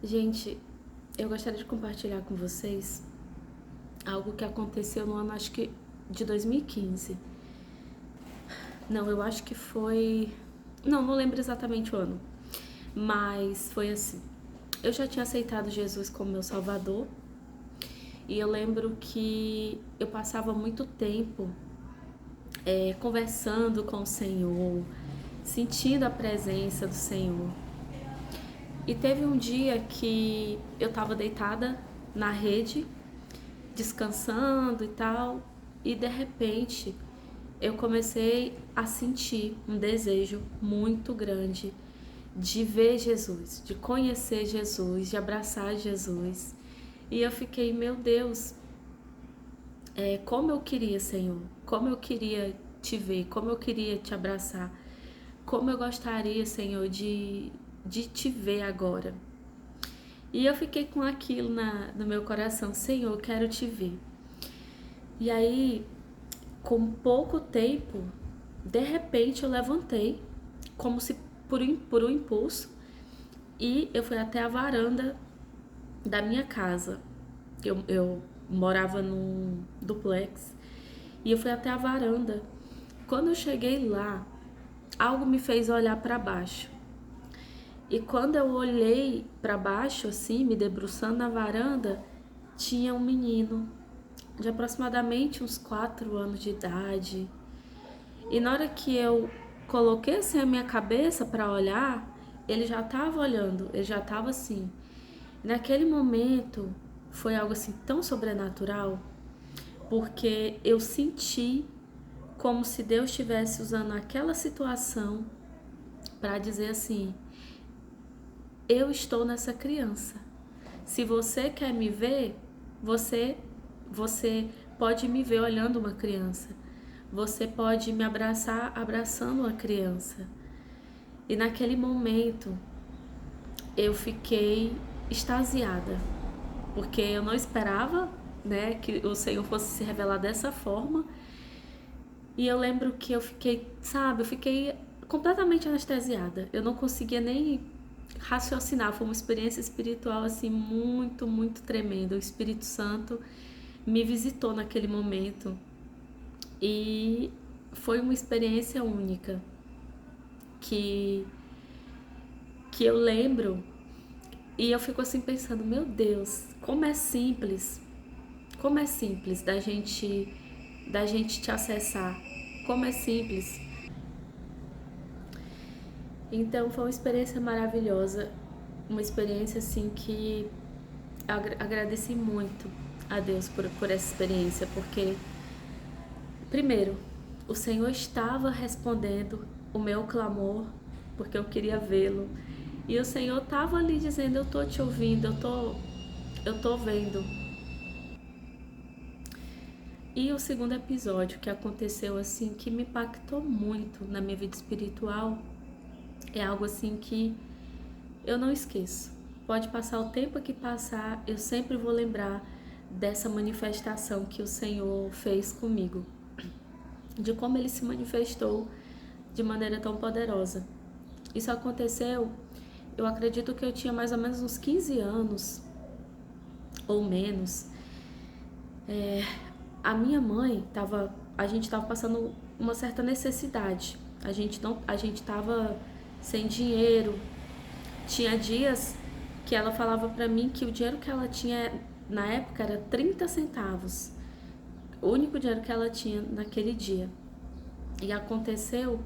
Gente, eu gostaria de compartilhar com vocês algo que aconteceu no ano, acho que de 2015. Não, eu acho que foi. Não lembro exatamente o ano, mas foi assim. Eu já tinha aceitado Jesus como meu Salvador e eu lembro que eu passava muito tempo conversando com o Senhor, sentindo a presença do Senhor. E teve um dia que eu estava deitada na rede, descansando e tal, e de repente eu comecei a sentir um desejo muito grande de ver Jesus, de conhecer Jesus, de abraçar Jesus. E eu fiquei, meu Deus, como eu queria, Senhor, como eu queria te ver, como eu queria te abraçar, como eu gostaria, Senhor, de te ver agora. E eu fiquei com aquilo no meu coração, Senhor, eu quero te ver. E aí, com pouco tempo, de repente eu levantei, como se por um impulso, e eu fui até a varanda da minha casa. Eu morava num duplex, e eu fui até a varanda. Quando eu cheguei lá, algo me fez olhar para baixo. E quando eu olhei para baixo, assim, me debruçando na varanda, tinha um menino de aproximadamente uns 4 anos de idade. E na hora que eu coloquei assim a minha cabeça para olhar, ele já estava olhando, ele já estava assim. Naquele momento foi algo assim tão sobrenatural, porque eu senti como se Deus estivesse usando aquela situação para dizer assim: eu estou nessa criança. Se você quer me ver, você pode me ver olhando uma criança. Você pode me abraçar abraçando uma criança. E naquele momento eu fiquei extasiada, porque eu não esperava, né, que o Senhor fosse se revelar dessa forma. E eu lembro que eu fiquei completamente anestesiada. Eu não conseguia nem raciocinar. Foi uma experiência espiritual assim muito, muito tremenda. O Espírito Santo me visitou naquele momento e foi uma experiência única que que eu lembro e eu fico assim pensando, meu Deus, como é simples da gente te acessar, como é simples. Então foi uma experiência maravilhosa, uma experiência assim que eu agradeci muito a Deus por essa experiência, porque primeiro, o Senhor estava respondendo o meu clamor, porque eu queria vê-lo. E o Senhor estava ali dizendo, eu tô te ouvindo, eu tô vendo. E o segundo episódio que aconteceu assim, que me impactou muito na minha vida espiritual, é algo assim que eu não esqueço. Pode passar o tempo que passar, eu sempre vou lembrar dessa manifestação que o Senhor fez comigo, de como ele se manifestou de maneira tão poderosa. Isso aconteceu, eu acredito que eu tinha mais ou menos uns 15 anos ou menos. A minha mãe a gente estava passando uma certa necessidade. A gente estava sem dinheiro. Tinha dias que ela falava para mim que o dinheiro que ela tinha na época era 30 centavos. O único dinheiro que ela tinha naquele dia. E aconteceu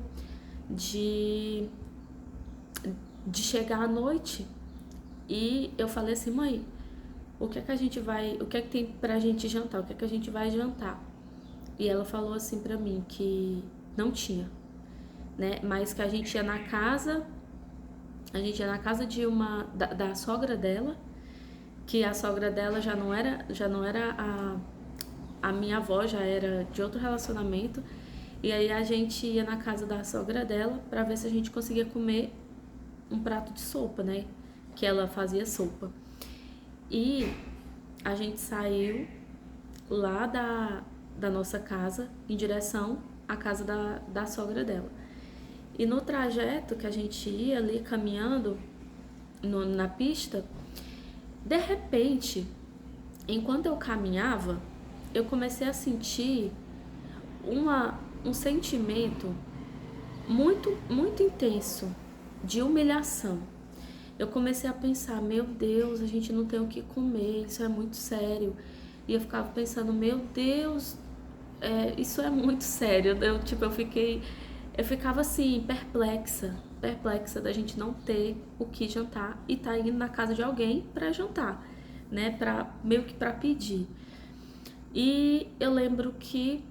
de, de chegar à noite e eu falei assim, mãe, o que é que tem pra gente jantar? O que é que a gente vai jantar? E ela falou assim pra mim que não tinha, né? Mas que a gente ia na casa de da sogra dela, que a sogra dela já não era a minha avó, já era de outro relacionamento. E aí a gente ia na casa da sogra dela para ver se a gente conseguia comer um prato de sopa, né? Que ela fazia sopa. E a gente saiu lá da nossa casa em direção à casa da sogra dela. E no trajeto que a gente ia ali caminhando na pista, De repente, enquanto eu caminhava, eu comecei a sentir um sentimento muito, muito intenso de humilhação. Eu comecei a pensar, meu Deus, a gente não tem o que comer, isso é muito sério. E eu ficava pensando, meu Deus, isso é muito sério. Eu ficava assim, perplexa da gente não ter o que jantar e tá indo na casa de alguém para jantar, né, meio que para pedir. E eu lembro que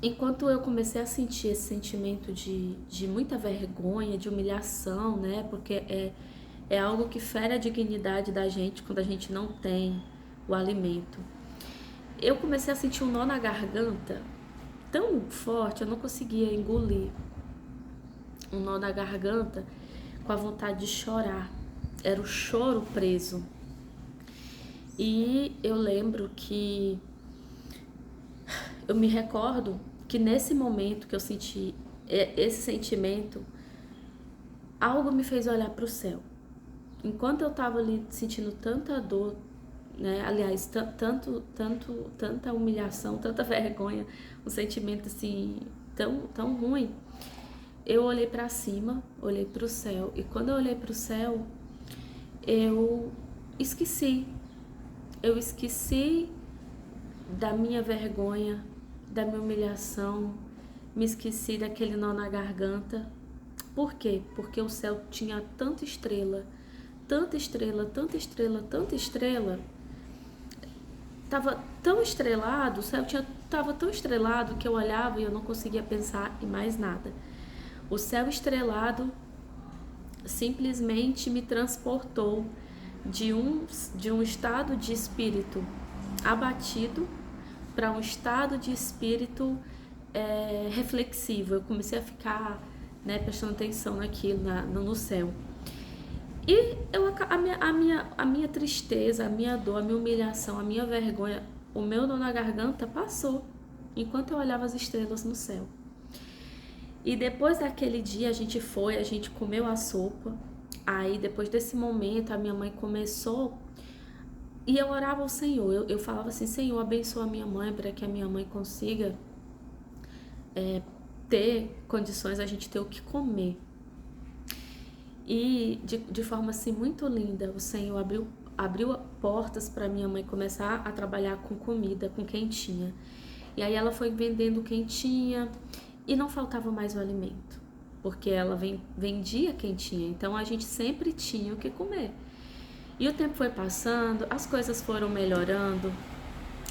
enquanto eu comecei a sentir esse sentimento de muita vergonha, de humilhação, né, porque é algo que fere a dignidade da gente quando a gente não tem o alimento. Eu comecei a sentir um nó na garganta tão forte, eu não conseguia engolir. Um nó na garganta com a vontade de chorar. Era o choro preso. E eu lembro que eu me recordo que nesse momento que eu senti esse sentimento, algo me fez olhar para o céu. Enquanto eu estava ali sentindo tanta dor, né? Aliás, tanta humilhação, tanta vergonha, um sentimento assim tão ruim. Eu olhei para cima, olhei para o céu, e quando eu olhei para o céu, eu esqueci da minha vergonha, da minha humilhação, me esqueci daquele nó na garganta. Por quê? Porque o céu tinha tanta estrela, tanta estrela, tanta estrela, tanta estrela. Tava tão estrelado, o céu tava tão estrelado que eu olhava e eu não conseguia pensar em mais nada. O céu estrelado simplesmente me transportou de um estado de espírito abatido para um estado de espírito reflexivo. Eu comecei a ficar, né, prestando atenção naquilo, no céu. E a minha tristeza, a minha dor, a minha humilhação, a minha vergonha, o meu nó na garganta passou enquanto eu olhava as estrelas no céu. E depois daquele dia a gente comeu a sopa. Aí depois desse momento a minha mãe começou e eu orava ao Senhor. Eu falava assim, Senhor, abençoa a minha mãe para que a minha mãe consiga ter condições, a gente ter o que comer. E de forma assim muito linda, o Senhor abriu portas para minha mãe começar a trabalhar com comida, com quentinha. E aí ela foi vendendo quentinha e não faltava mais o alimento, porque ela vendia quentinha, então a gente sempre tinha o que comer. E o tempo foi passando, as coisas foram melhorando,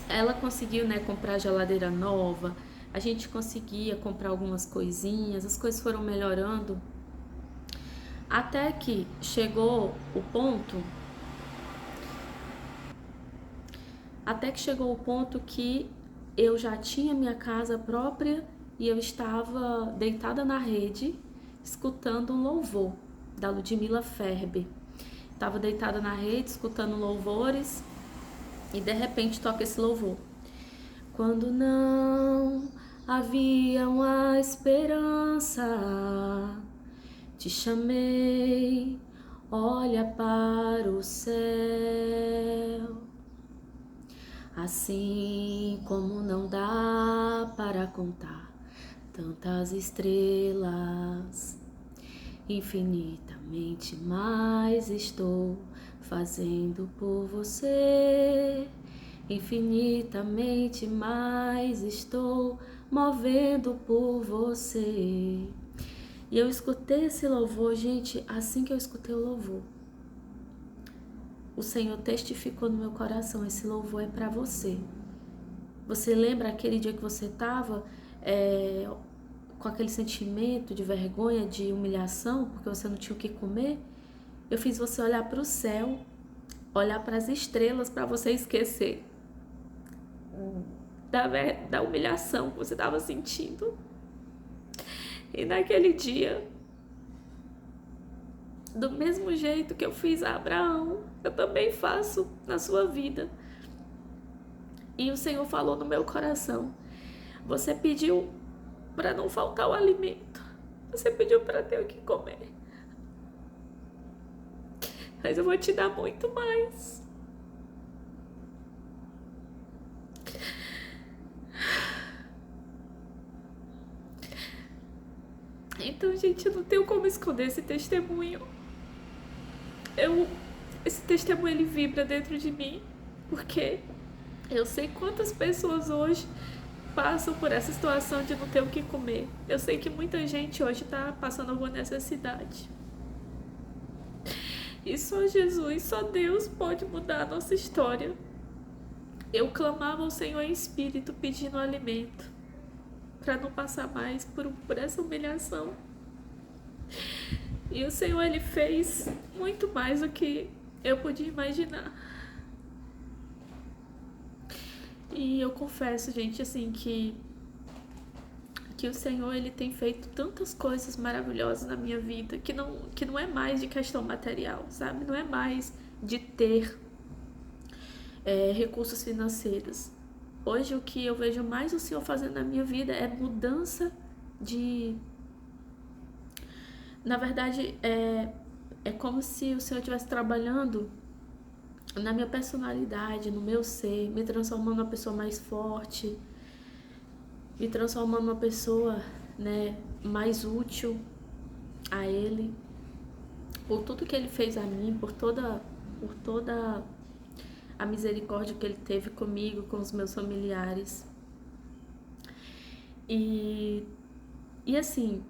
ela conseguiu, né, comprar geladeira nova, a gente conseguia comprar algumas coisinhas, as coisas foram melhorando, até que chegou o ponto que eu já tinha minha casa própria e eu estava deitada na rede, escutando um louvor da Ludmila Ferber. Estava deitada na rede, escutando louvores, e de repente toca esse louvor. Quando não havia uma esperança, te chamei, olha para o céu. Assim como não dá para contar tantas estrelas, infinitamente mais estou fazendo por você. Infinitamente mais estou movendo por você. E eu escutei esse louvor, gente, assim que eu escutei o louvor, o Senhor testificou no meu coração, esse louvor é para você. Você lembra aquele dia que você estava com aquele sentimento de vergonha, de humilhação, porque você não tinha o que comer? Eu fiz você olhar para o céu, olhar para as estrelas, para você esquecer da humilhação que você estava sentindo. E naquele dia, do mesmo jeito que eu fiz a Abraão, eu também faço na sua vida. E o Senhor falou no meu coração, você pediu para não faltar o alimento, você pediu para ter o que comer, mas eu vou te dar muito mais. Então, gente, eu não tenho como esconder esse testemunho. Esse testemunho, ele vibra dentro de mim, porque eu sei quantas pessoas hoje passam por essa situação de não ter o que comer. Eu sei que muita gente hoje está passando alguma necessidade. E só Jesus, só Deus pode mudar a nossa história. Eu clamava ao Senhor em espírito, pedindo alimento, para não passar mais por essa humilhação. E o Senhor, Ele fez muito mais do que eu podia imaginar. E eu confesso, gente, assim, que o Senhor, Ele tem feito tantas coisas maravilhosas na minha vida, que não é mais de questão material, sabe? Não é mais de ter recursos financeiros. Hoje, o que eu vejo mais o Senhor fazendo na minha vida é mudança de... Na verdade, é como se o Senhor estivesse trabalhando na minha personalidade, no meu ser, me transformando numa pessoa mais forte, me transformando numa pessoa, né, mais útil a Ele, por tudo que Ele fez a mim, por toda a misericórdia que Ele teve comigo, com os meus familiares. E assim,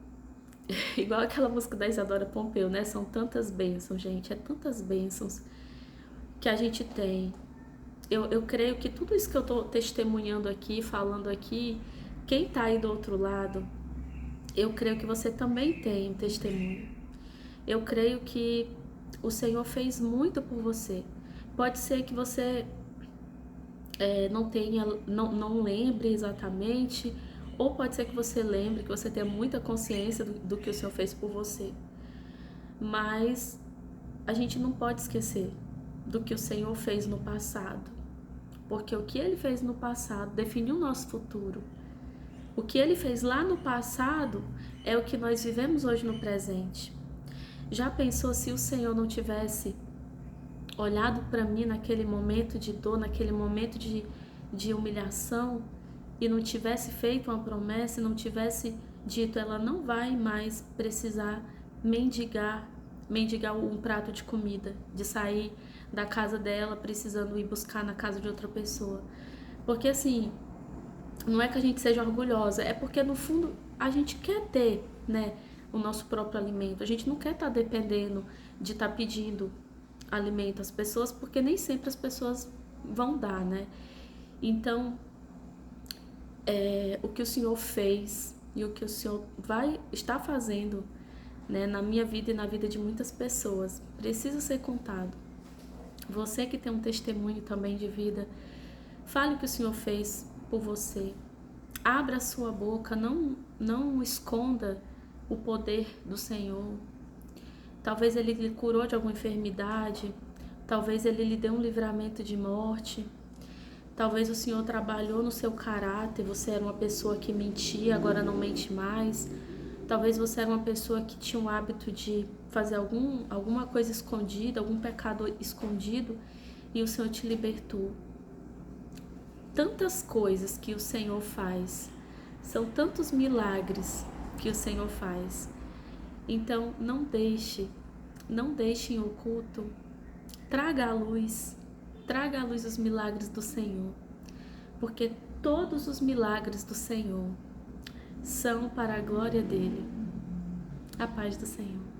igual aquela música da Isadora Pompeu, né? São tantas bênçãos, gente, tantas bênçãos que a gente tem. Eu creio que tudo isso que eu tô testemunhando aqui, falando aqui, quem tá aí do outro lado, eu creio que você também tem um testemunho. Eu creio que o Senhor fez muito por você. Pode ser que você não lembre exatamente, ou pode ser que você lembre, que você tenha muita consciência do que o Senhor fez por você. Mas a gente não pode esquecer do que o Senhor fez no passado, porque o que Ele fez no passado definiu o nosso futuro. O que Ele fez lá no passado é o que nós vivemos hoje no presente. Já pensou se o Senhor não tivesse olhado para mim naquele momento de dor, naquele momento de humilhação, e não tivesse feito uma promessa, e não tivesse dito, ela não vai mais precisar mendigar um prato de comida, de sair da casa dela precisando ir buscar na casa de outra pessoa. Porque assim, não é que a gente seja orgulhosa, é porque no fundo a gente quer ter, né, o nosso próprio alimento. A gente não quer estar dependendo de estar pedindo alimento às pessoas, porque nem sempre as pessoas vão dar, né? Então, o que o Senhor fez e o que o Senhor está fazendo, né, na minha vida e na vida de muitas pessoas, precisa ser contado. Você que tem um testemunho também de vida, fale o que o Senhor fez por você. Abra a sua boca, não esconda o poder do Senhor. Talvez Ele lhe curou de alguma enfermidade, talvez Ele lhe deu um livramento de morte, talvez o Senhor trabalhou no seu caráter, você era uma pessoa que mentia, agora não mente mais. Talvez você era uma pessoa que tinha o hábito de fazer alguma coisa escondida, algum pecado escondido, e o Senhor te libertou. Tantas coisas que o Senhor faz, são tantos milagres que o Senhor faz. Então, não deixe em oculto. Traga à luz os milagres do Senhor, porque todos os milagres do Senhor são para a glória dele. A paz do Senhor.